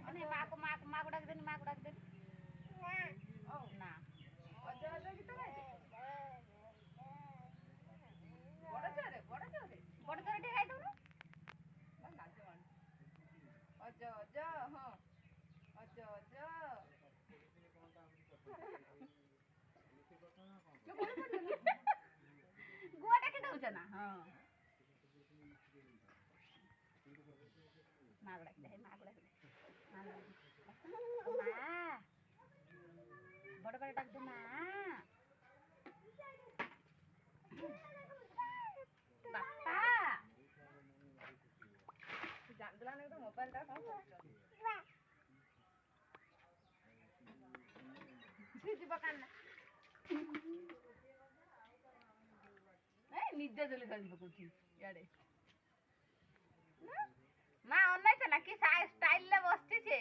ମାନେ ମାକୁ ଡାକିଦେନି ମାକୁ ଡାକିଦେନି ନା ଅଜା ଅଜା ଗୀତ ଗାଇଦେ ବଡ଼ ଜୋରେ ବଡ଼ ଜୋରେ ଟିକେ ଗାଇଦଉନୁ ନାଚ ଅଜ ଅଜ ହଁ ଅଜ ଅଜ ଗୁଆ ଡାକି ଦଉଛ ନା ହଁ ମାକୁ ଡାକିଦେ ମାକୁ ଡାକିଦେ ମା ବଡ଼ ବଡ଼ ଡାକିଦେ ମା ବାପା ଜାଣିଦେଲାନି ଗୋଟେ ମୋବାଇଲଟା କ'ଣ କରୁଛନ୍ତି ଯିବ କାନ୍ନା ନିଜେ ଦେଲେ ଗାଳି ପକଉଛି ଇଆଡ଼େ ମା ଅନେଇଛ ନା କି ଷ୍ଟାଇଲରେ ବସିଛି ସେ